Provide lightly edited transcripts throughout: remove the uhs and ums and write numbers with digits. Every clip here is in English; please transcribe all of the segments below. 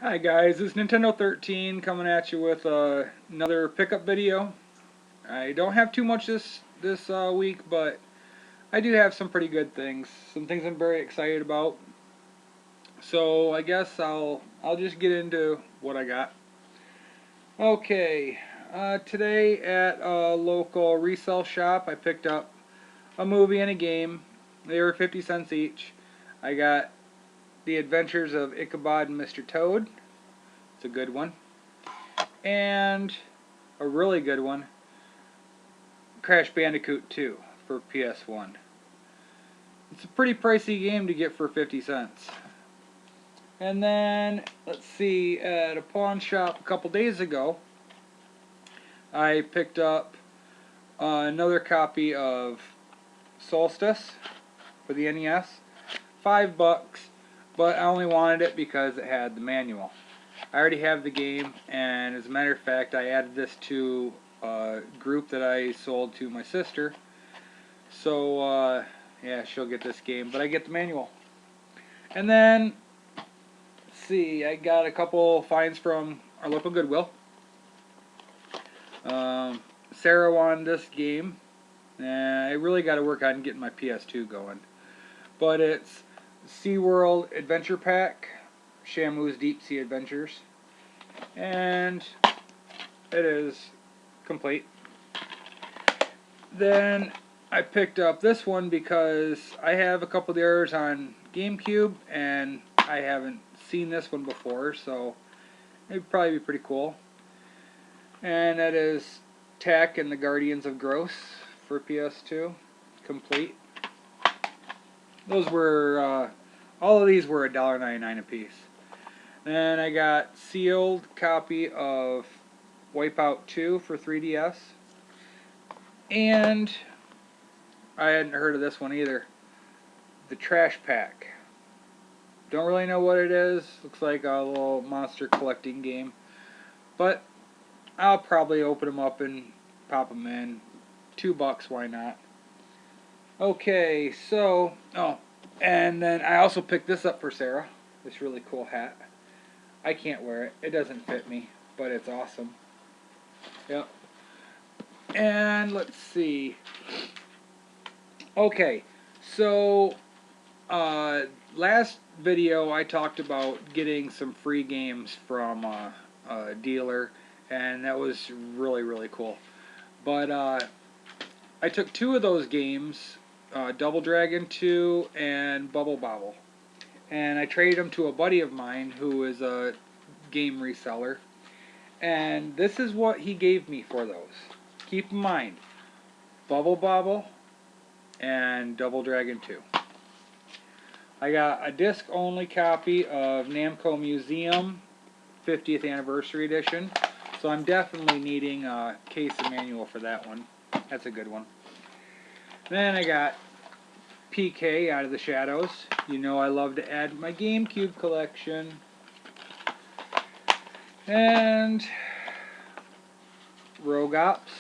Hi guys, it's Nintendo 13 coming at you with another pickup video. I don't have too much this week, but I do have some pretty good things. Some things I'm very excited about. So I guess I'll just get into what I got. Okay, today at a local resell shop, I picked up a movie and a game. They were 50 cents each. I got The Adventures of Ichabod and Mr. Toad. It's a good one. And a really good one, Crash Bandicoot 2 for PS1. It's a pretty pricey game to get for 50 cents. And then, let's see, at a pawn shop a couple days ago, I picked up another copy of Solstice for the NES. $5, but I only wanted it because it had the manual. I already have the game, and as a matter of fact, I added this to a group that I sold to my sister. So, yeah, she'll get this game, but I get the manual. And then, let's see, I got a couple finds from our local Goodwill. Sarah won this game. I really got to work on getting my PS2 going. But it's SeaWorld Adventure Pack, Shamu's Deep Sea Adventures. And it is complete. Then I picked up this one because I have a couple of the others on GameCube, and I haven't seen this one before, so it'd probably be pretty cool. And that is Tack and the Guardians of Gross for PS2, complete. Those were all of these were $1.99 a piece. Then I got sealed copy of Wipeout 2 for 3DS, and I hadn't heard of this one either. The Trash Pack. Don't really know what it is. Looks like a little monster collecting game. But I'll probably open them up and pop them in. $2, why not? Okay, so, and then I also picked this up for Sarah. This really cool hat. I can't wear it. It doesn't fit me, but it's awesome. Yep. And let's see. Okay, so last video I talked about getting some free games from a dealer, and that was really cool. But I took two of those games, Double Dragon 2 and Bubble Bobble, and I traded them to a buddy of mine who is a game reseller, and this is what he gave me for those. Keep in mind, Bubble Bobble and Double Dragon 2. I got a disc-only copy of Namco Museum 50th Anniversary Edition, so I'm definitely needing a case and manual for that one. That's a good one. Then I got PK Out of the Shadows. You know I love to add my GameCube collection. And Rogue Ops.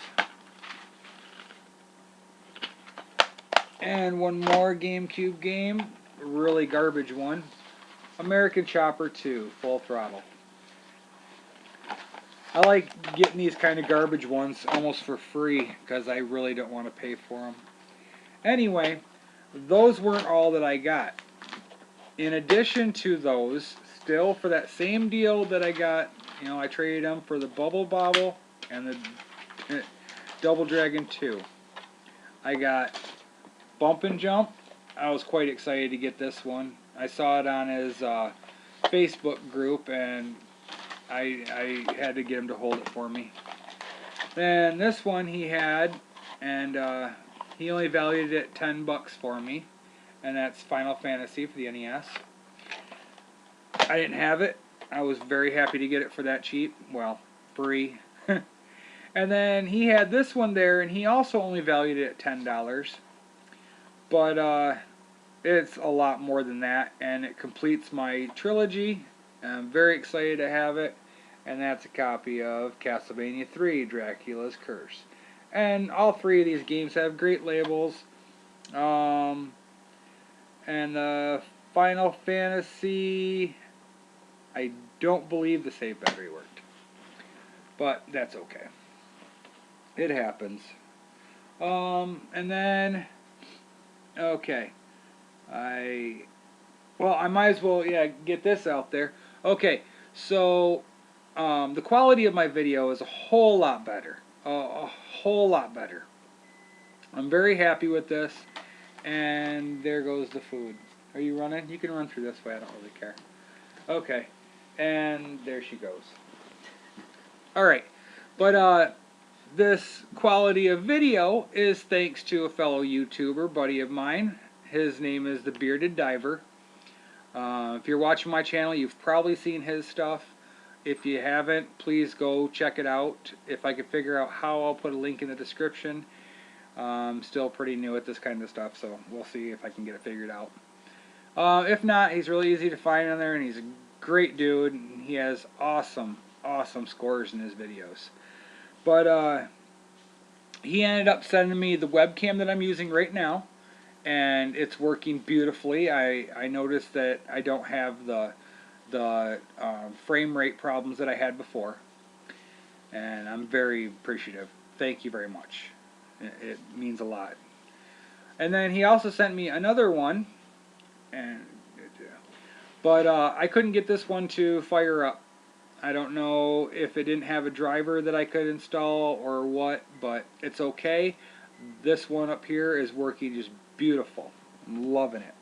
And one more GameCube game, a really garbage one, American Chopper 2, Full Throttle. I like getting these kind of garbage ones almost for free because I really don't want to pay for them. Anyway, those weren't all that I got. In addition to those, still for that same deal that I got, I traded them for the Bubble Bobble and the Double Dragon 2. I got Bump and Jump. I was quite excited to get this one. I saw it on his Facebook group, and I had to get him to hold it for me. Then this one he had, and he only valued it at $10 for me, and that's Final Fantasy for the NES. I didn't have it. I was very happy to get it for that cheap. Well, free. And then he had this one there, and he also only valued it at $10. But it's a lot more than that, and it completes my trilogy. I'm very excited to have it, and that's a copy of Castlevania 3, Dracula's Curse. And all three of these games have great labels. And Final Fantasy, I don't believe the save battery worked. But that's okay. It happens. And then, okay. I might as well, get this out there. Okay, so the quality of my video is a whole lot better. A whole lot better. I'm very happy with this. And there goes the food. Are you running? You can run through this way. I don't really care. Okay. And there she goes. Alright. But this quality of video is thanks to a fellow YouTuber buddy of mine. His name is the Bearded Diver. If you're watching my channel, you've probably seen his stuff. If you haven't, please go check it out. If I can figure out how, I'll put a link in the description. I'm still pretty new at this kind of stuff, so we'll see if I can get it figured out. If not, he's really easy to find on there, and he's a great dude. And he has awesome scores in his videos. But he ended up sending me the webcam that I'm using right now, and it's working beautifully. I noticed that I don't have the frame rate problems that I had before, and I'm very appreciative. Thank you very much. It means a lot. And then he also sent me another one, but I couldn't get this one to fire up. I don't know if it didn't have a driver that I could install or what, but it's okay. This one up here is working just beautiful. I'm loving it.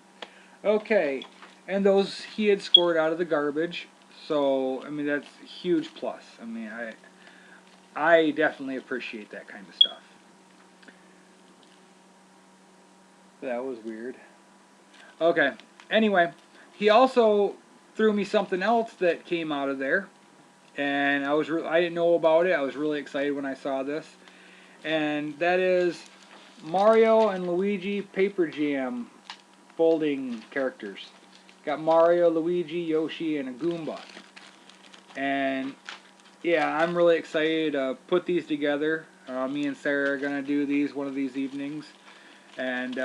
Okay, and those he had scored out of the garbage, so I mean that's a huge plus. I mean I definitely appreciate that kind of stuff. That was weird. Okay. Anyway, he also threw me something else that came out of there, and I didn't know about it. I was really excited when I saw this, and that is Mario and Luigi Paper Jam folding characters. Got Mario, Luigi, Yoshi, and a Goomba. And yeah, I'm really excited to put these together. Me and Sarah are gonna do these one of these evenings. And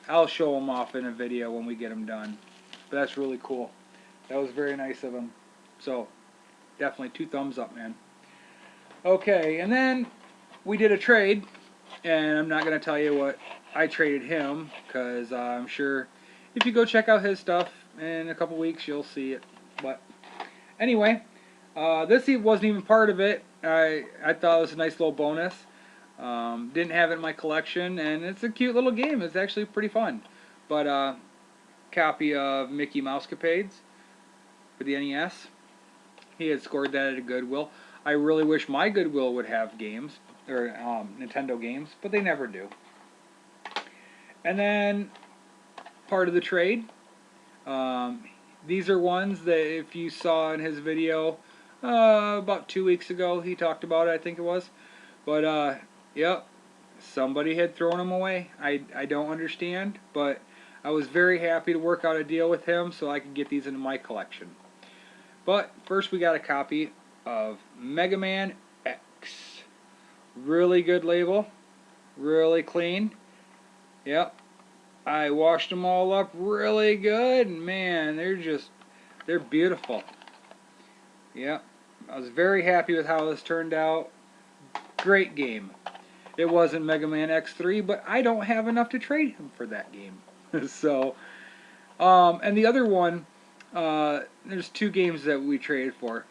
I'll show them off in a video when we get them done. But that's really cool. That was very nice of him. So, definitely 2 thumbs up, man. Okay, and then we did a trade. And I'm not going to tell you what I traded him, because I'm sure if you go check out his stuff in a couple weeks, you'll see it. But anyway, this wasn't even part of it. I thought it was a nice little bonus. Didn't have it in my collection, and it's a cute little game. It's actually pretty fun. But copy of Mickey Mousecapades for the NES. He had scored that at a Goodwill. I really wish my Goodwill would have games, or Nintendo games, but they never do. And then part of the trade. These are ones that if you saw in his video about 2 weeks ago, he talked about it, I think it was. But yep, somebody had thrown them away. I don't understand, but I was very happy to work out a deal with him so I could get these into my collection. But first we got a copy of Mega Man X. Really good label. Really clean. Yep. I washed them all up really good. And man, they're beautiful. Yep. I was very happy with how this turned out. Great game. It wasn't Mega Man X3, but I don't have enough to trade him for that game. So, and the other one, there's 2 games that we traded for.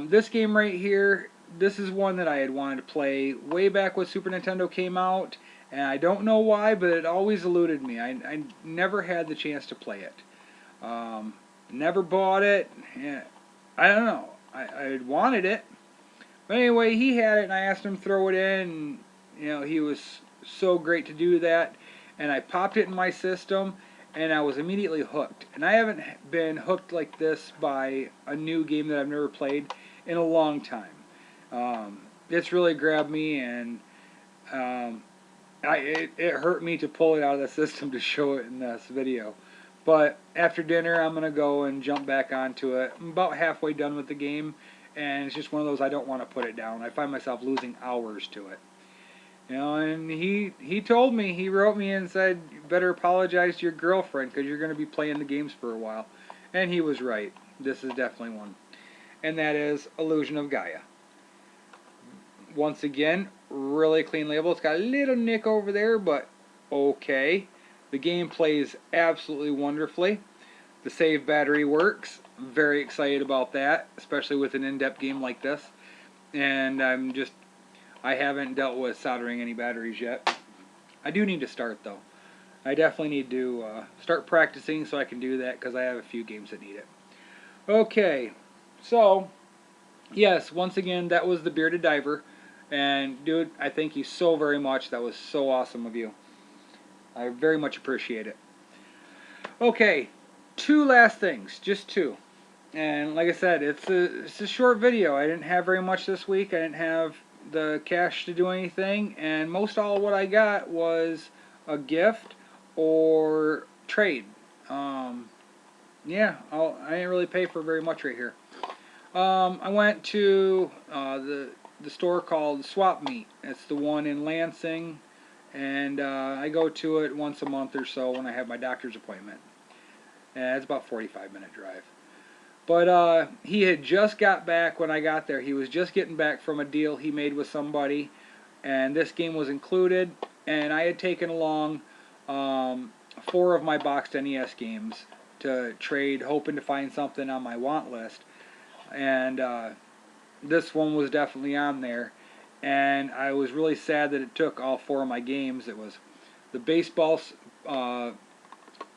This game right here, this is one that I had wanted to play way back when Super Nintendo came out, and I don't know why, but it always eluded me. I never had the chance to play it. Never bought it. I don't know. I wanted it. But anyway, he had it, and I asked him to throw it in, and you know, he was so great to do that. And I popped it in my system, and I was immediately hooked. And I haven't been hooked like this by a new game that I've never played in a long time. It's really grabbed me, and it hurt me to pull it out of the system to show it in this video. But after dinner, I'm going to go and jump back onto it. I'm about halfway done with the game, and it's just one of those I don't want to put it down. I find myself losing hours to it. You know, and he told me, he wrote me and said, you better apologize to your girlfriend because you're going to be playing the games for a while. And he was right. this is definitely one. And that is Illusion of Gaia. Once again, really clean label. It's got a little nick over there, but okay. The game plays absolutely wonderfully. The save battery works. Very excited about that, especially with an in-depth game like this. And I haven't dealt with soldering any batteries yet. I do need to start though. I definitely need to start practicing so I can do that because I have a few games that need it. Okay, so yes, once again, that was the Bearded Diver. And dude, I thank you so very much. That was so awesome of you. I very much appreciate it. Okay, two last things, just two. And like I said, it's a short video. I didn't have very much this week. I didn't have the cash to do anything, and most all what I got was a gift or trade. Yeah, I didn't really pay for very much right here. I went to the store called Swap Meet. It's the one in Lansing, and I go to it once a month or so when I have my doctor's appointment. And it's about a 45-minute drive. But he had just got back when I got there. He was just getting back from a deal he made with somebody, and this game was included. And I had taken along 4 of my boxed NES games to trade, hoping to find something on my want list. And this one was definitely on there. And I was really sad that it took all 4 of my games. It was the baseball, was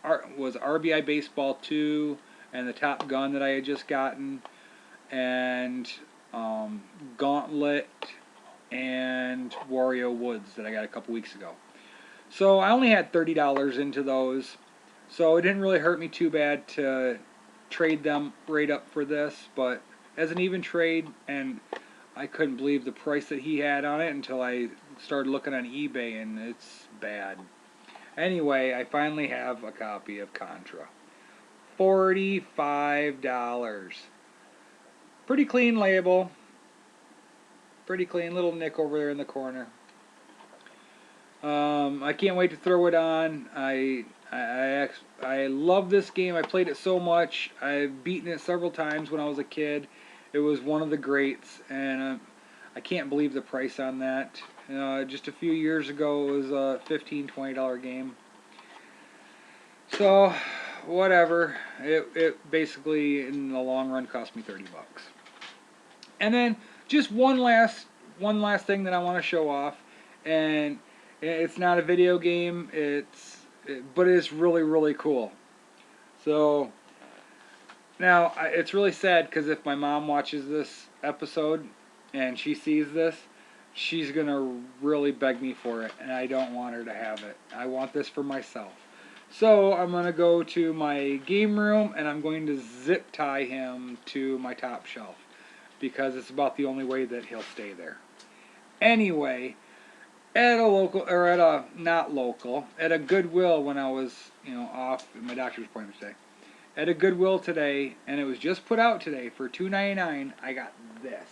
RBI Baseball 2, and the Top Gun that I had just gotten, and Gauntlet, and Wario Woods that I got a couple weeks ago. So I only had $30 into those, so it didn't really hurt me too bad to trade them right up for this, but as an even trade, and I couldn't believe the price that he had on it until I started looking on eBay, and it's bad. Anyway, I finally have a copy of Contra. $45. Pretty clean label. Pretty clean. Little nick over there in the corner. I can't wait to throw it on. I love this game. I played it so much. I've beaten it several times when I was a kid. It was one of the greats, and I can't believe the price on that. Just a few years ago, it was a $15, $20 game. So, whatever. It basically, in the long run, cost me $30. And then, just one last thing that I want to show off, and it's not a video game. But it's really, really cool. So, now it's really sad because if my mom watches this episode and she sees this, she's gonna really beg me for it, and I don't want her to have it. I want this for myself. So I'm going to go to my game room, and I'm going to zip tie him to my top shelf because it's about the only way that he'll stay there. Anyway, at a local, or at a not local, at a Goodwill when I was off at my doctor's appointment today. At a Goodwill today, and it was just put out today for $2.99. I got this.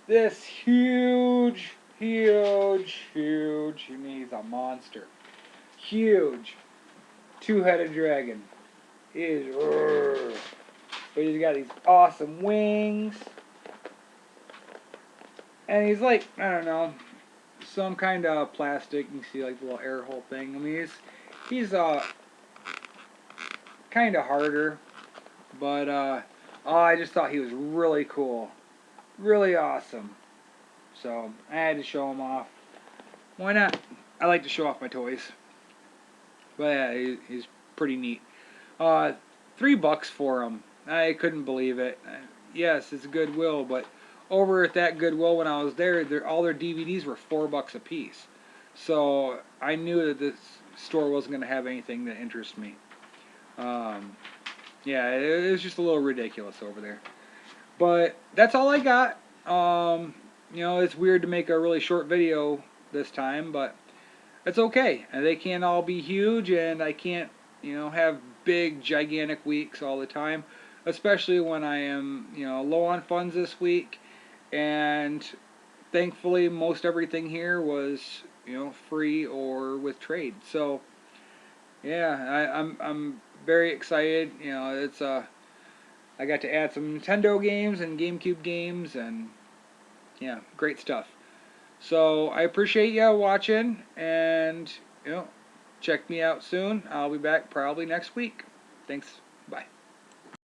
This huge. I mean, he's a monster. Huge. 2-headed dragon. He is, but he's got these awesome wings, and he's like, I don't know, some kind of plastic. You can see like the little air hole thing. I mean, he's kind of harder, but I just thought he was really cool, really awesome. So I had to show him off. Why not? I like to show off my toys. But yeah, he's pretty neat. $3 for him. I couldn't believe it. Yes, it's Goodwill, but over at that Goodwill when I was there, all their DVDs were $4 a piece. So I knew that this store wasn't going to have anything that interests me. Yeah, it was just a little ridiculous over there. But that's all I got. It's weird to make a really short video this time, but it's okay. And they can't all be huge, and I can't, have big, gigantic weeks all the time, especially when I am, low on funds this week. And thankfully, most everything here was, free or with trade. So, yeah, I'm very excited. It's I got to add some Nintendo games and GameCube games, and yeah, great stuff. So I appreciate you watching, and check me out soon. I'll be back probably next week. Thanks. Bye.